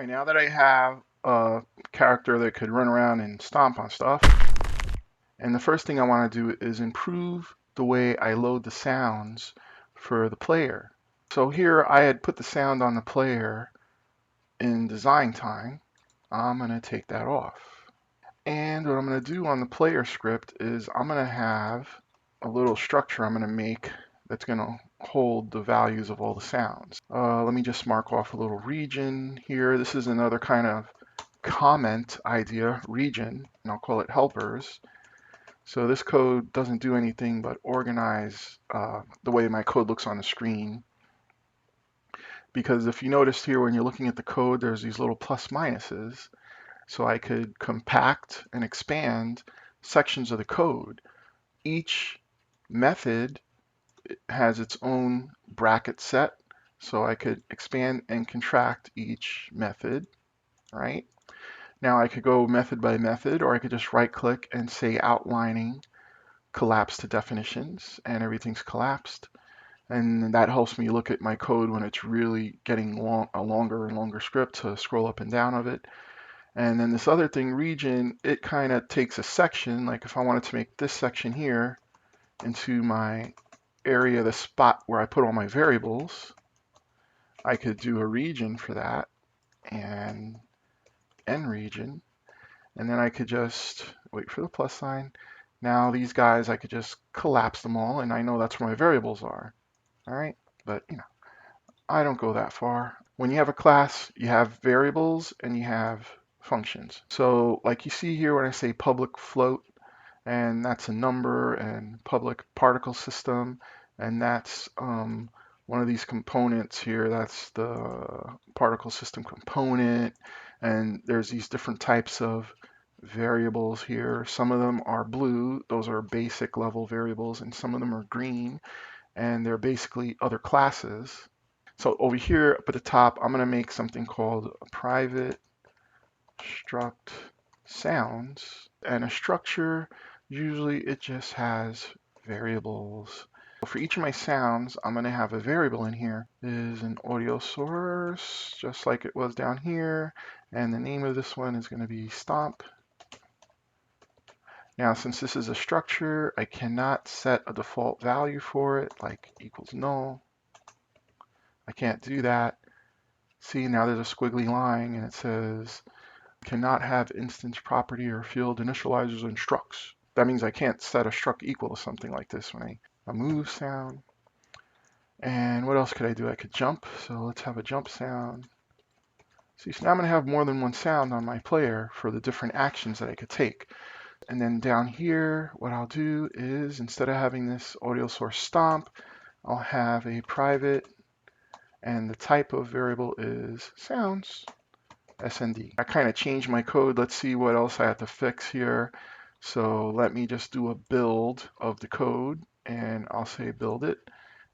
Right, now that I have a character that could run around and stomp on stuff, and the first thing I want to do is improve the way I load the sounds for the player. So here I had put the sound on the player in design time. I'm going to take that off. And what I'm going to do on the player script is I'm going to have a little structure I'm going to make that's going to hold the values of all the sounds. Let me just mark off a little region here. This is another kind of comment idea, region, and I'll call it helpers. So this code doesn't do anything but organize the way my code looks on the screen. Because if you notice here, when you're looking at the code, there's these little plus minuses. So I could compact and expand sections of the code. Each method has its own bracket set. So I could expand and contract each method, right? Now I could go method by method, or I could just right click and say outlining, collapse to definitions, and everything's collapsed. And that helps me look at my code when it's really getting a longer and longer script to scroll up and down of it. And then this other thing, region, it kind of takes a section, like if I wanted to make this section here into my area, the spot where I put all my variables, I could do a region for that and end region. And then I could just wait for the plus sign. Now these guys, I could just collapse them all, and I know that's where my variables are. All right, but I don't go that far. When you have a class, you have variables and you have functions. So like you see here when I say public float, and that's a number, and public particle system, and that's one of these components here. That's the particle system component, and there's these different types of variables here. Some of them are blue, those are basic level variables, and some of them are green, and they're basically other classes. So over here up at the top, I'm going to make something called a private struct sounds, and a structure, usually it just has variables. For each of my sounds, I'm going to have a variable in here. Is an audio source, just like it was down here, and the name of this one is going to be stomp. Now, since this is a structure, I cannot set a default value for it, like equals null. I can't do that. See, now there's a squiggly line, and it says cannot have instance property or field initializers and structs. That means I can't set a struct equal to something like this when I move sound. And what else could I do? I could jump. So let's have a jump sound. See, so now I'm going to have more than one sound on my player for the different actions that I could take. And then down here, what I'll do is instead of having this audio source stomp, I'll have a private, and the type of variable is sounds. SND. I kind of changed my code. Let's see what else I have to fix here. So let me just do a build of the code, and I'll say build it,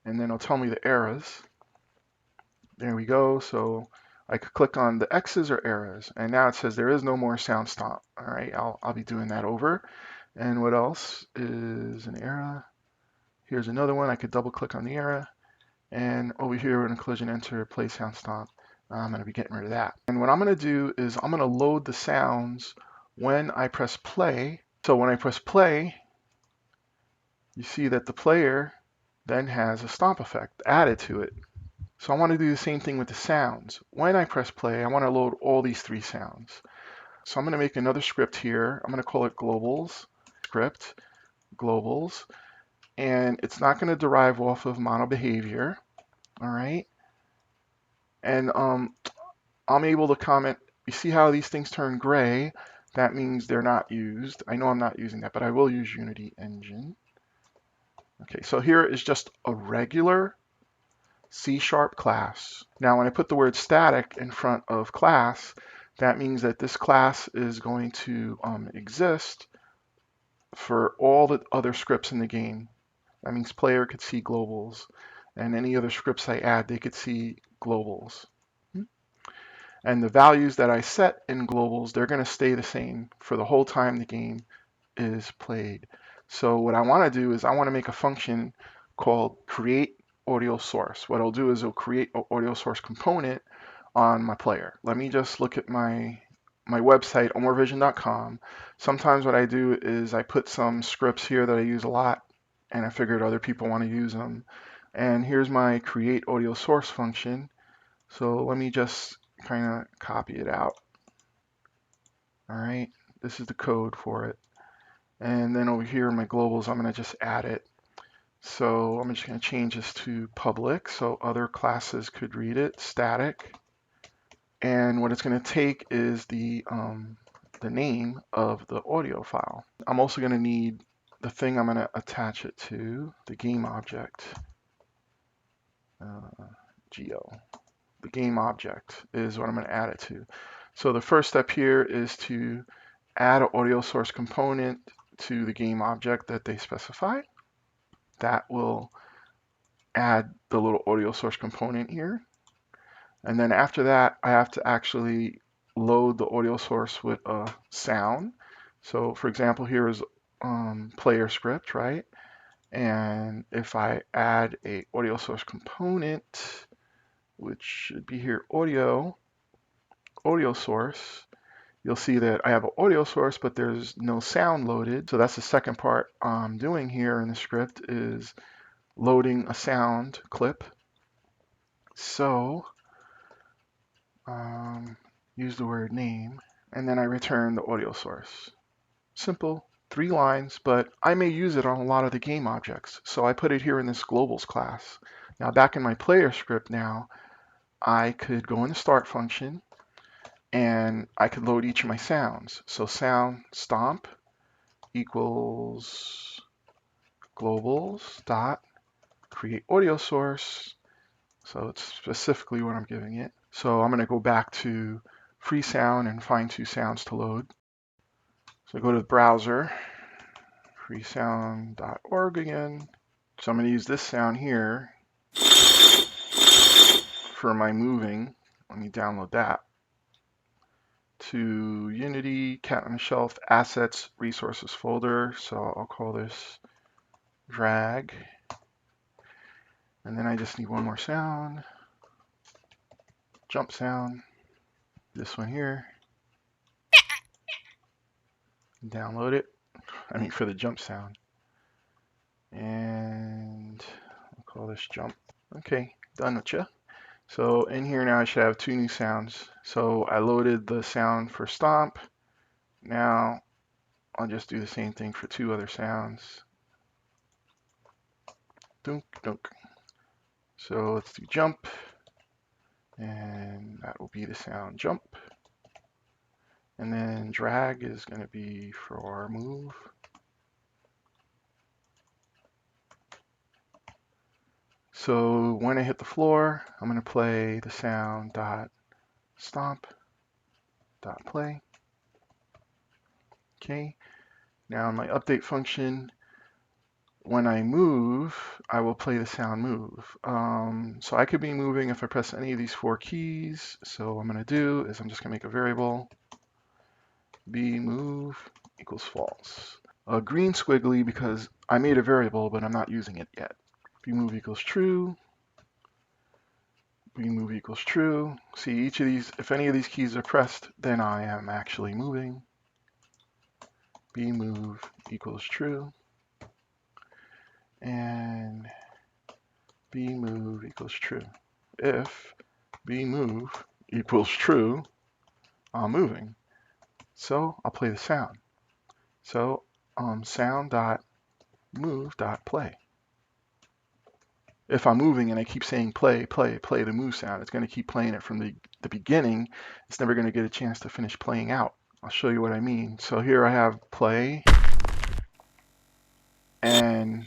and then it'll tell me the errors. There we go. So I could click on the X's or errors, and now it says there is no more sound stomp. All right, I'll be doing that over. And what else is an error? Here's another one. I could double click on the error, and over here in a collision enter play sound stomp. I'm going to be getting rid of that. And what I'm going to do is I'm going to load the sounds when I press play. So when I press play, you see that the player then has a stomp effect added to it. So I want to do the same thing with the sounds. When I press play, I want to load all these three sounds. So I'm going to make another script here. I'm going to call it globals script, globals, and it's not going to derive off of mono behavior. All right. And I'm able to comment, you see how these things turn gray? That means they're not used. I know I'm not using that, but I will use Unity Engine. Okay, so here is just a regular C# class. Now, when I put the word static in front of class, that means that this class is going to exist for all the other scripts in the game. That means player could see globals, and any other scripts I add, they could see globals. And the values that I set in globals, they're going to stay the same for the whole time the game is played. So what I want to do is I want to make a function called create audio source. What I'll do is I'll create an audio source component on my player. Let me just look at my website, omorevision.com. Sometimes what I do is I put some scripts here that I use a lot, and I figured other people want to use them. And here's my create audio source function. So let me just kind of copy it out. All right, this is the code for it. And then over here in my globals, I'm going to just add it. So I'm just going to change this to public so other classes could read it, static. And what it's going to take is the name of the audio file. I'm also going to need the thing I'm going to attach it to, the GameObject. Geo. The GameObject is what I'm going to add it to. So the first step here is to add an audio source component to the GameObject that they specify. That will add the little audio source component here. And then after that, I have to actually load the audio source with a sound. So for example, here is player script, right? And if I add a audio source component, which should be here, audio source, you'll see that I have an audio source, but there's no sound loaded. So that's the second part I'm doing here in the script, is loading a sound clip. So use the word name, and then I return the audio source. Simple, 3 lines, but I may use it on a lot of the game objects. So I put it here in this globals class. Now back in my player script now, I could go in the start function and I could load each of my sounds. So sound stomp equals globals dot create audio source. So it's specifically what I'm giving it. So I'm going to go back to free sound and find 2 sounds to load. So I go to the browser, freesound.org again. So I'm going to use this sound here for my moving. Let me download that to Unity, Cat on the Shelf, Assets, Resources folder. So I'll call this drag. And then I just need one more sound, jump sound, this one here. Download it, for the jump sound. And I'll call this jump. Okay, done with you. So in here now I should have 2 new sounds. So I loaded the sound for stomp. Now I'll just do the same thing for 2 other sounds. Dunk, dunk. So let's do jump. And that will be the sound jump. And then drag is going to be for our move. So when I hit the floor, I'm going to play the sound dot stomp dot play. Okay. Now in my update function, when I move, I will play the sound move. So I could be moving if I press any of these 4 keys. So what I'm going to do is I'm just going to make a variable b move equals false. A green squiggly because I made a variable, but I'm not using it yet. B move equals true. B move equals true. See, each of these, if any of these keys are pressed, then I am actually moving. B move equals true. And B move equals true. If B move equals true, I'm moving. So I'll play the sound. So sound dot move dot play. If I'm moving and I keep saying play, play, play the move sound, it's going to keep playing it from the beginning. It's never going to get a chance to finish playing out. I'll show you what I mean. So here I have play, and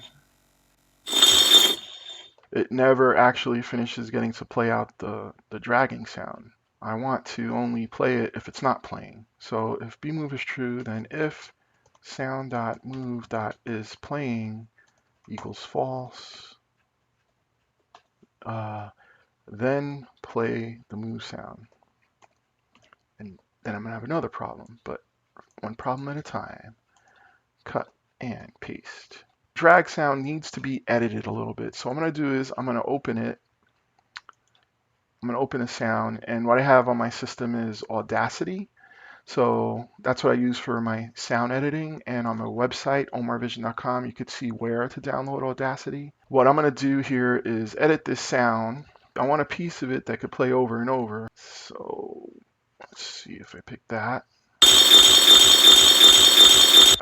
it never actually finishes getting to play out the dragging sound. I want to only play it if it's not playing. So if bmove is true, then if sound.move.is playing equals false, then play the move sound. And then I'm going to have another problem, but one problem at a time. Cut and paste. Drag sound needs to be edited a little bit. So what I'm going to do is I'm going to open it I'm going to open a sound, and what I have on my system is Audacity. So that's what I use for my sound editing, and on my website, omarvision.com, you could see where to download Audacity. What I'm going to do here is edit this sound. I want a piece of it that could play over and over. So let's see if I pick that.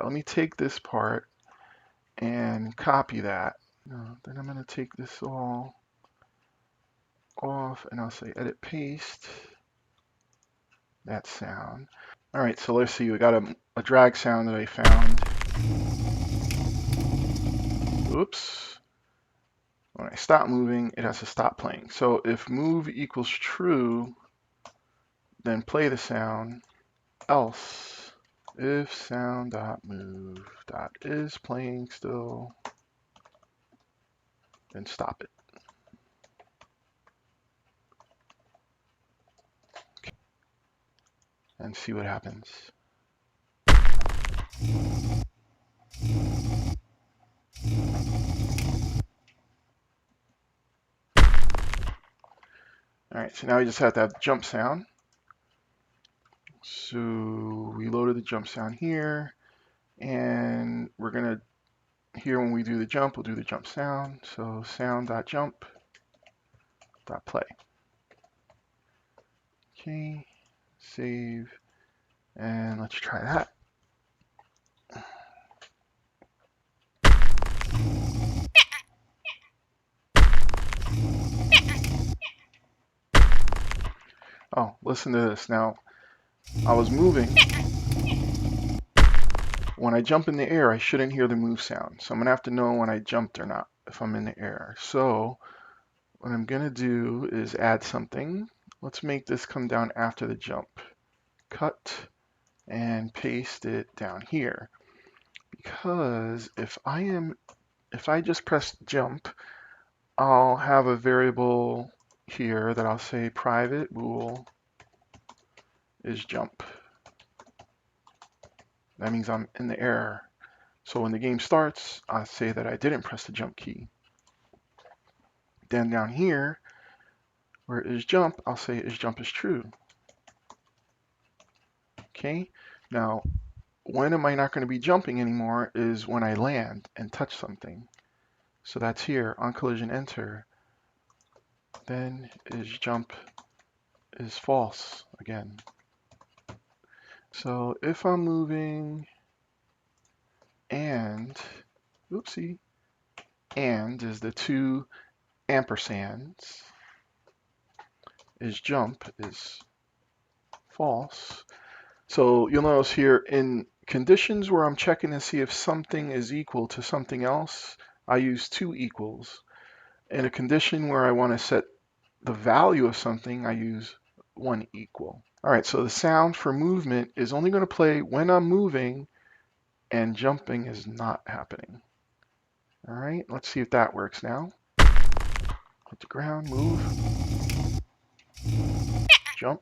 Let me take this part and copy that. Then I'm going to take this all off, and I'll say edit paste that sound. All right, so let's see. We got a drag sound that I found. Oops. When I stop moving, it has to stop playing. So if move equals true, then play the sound. Else, if sound.move.is playing still, then stop it. Okay. And see what happens. All right, so now we just have to have the jump sound. So we loaded the jump sound here, and we're gonna, here when we do the jump, we'll do the jump sound. So sound.jump.play. Okay, save, and let's try that. Oh, listen to this. Now, I was moving. When I jump in the air, I shouldn't hear the move sound. So I'm gonna have to know when I jumped or not, if I'm in the air. So what I'm gonna do is add something. Let's make this come down after the jump. Cut and paste it down here. Because if I just press jump, I'll have a variable here that I'll say private bool is jump. That means I'm in the air. So when the game starts, I say that I didn't press the jump key. Then down here, where is jump, I'll say is jump is true. Okay, now when am I not going to be jumping anymore is when I land and touch something. So that's here, on collision enter. Then is jump is false again. So if I'm moving and, oopsie, and is the two ampersands, is jump is false. So you'll notice here in conditions where I'm checking to see if something is equal to something else, I use two equals. In a condition where I want to set the value of something, I use one equal. All right, so the sound for movement is only going to play when I'm moving and jumping is not happening. All right, let's see if that works now. Hit the ground, move, jump.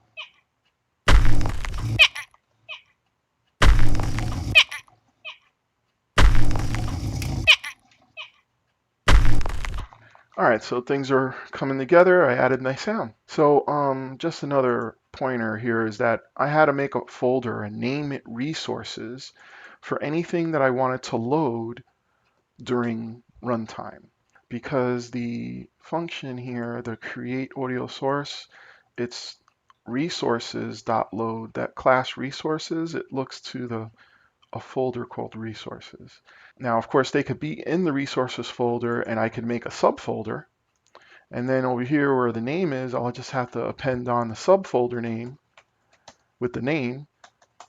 All right, so things are coming together. I added nice sound. So just another pointer here is that I had to make a folder and name it resources for anything that I wanted to load during runtime. Because the function here, the create audio source, it's resources.load. That class resources, it looks to a folder called resources. Now, of course, they could be in the resources folder, and I could make a subfolder. And then over here where the name is, I'll just have to append on the subfolder name with the name,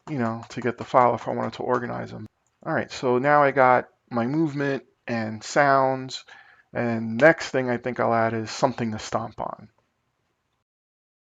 to get the file if I wanted to organize them. All right, so now I got my movement and sounds. And next thing I think I'll add is something to stomp on.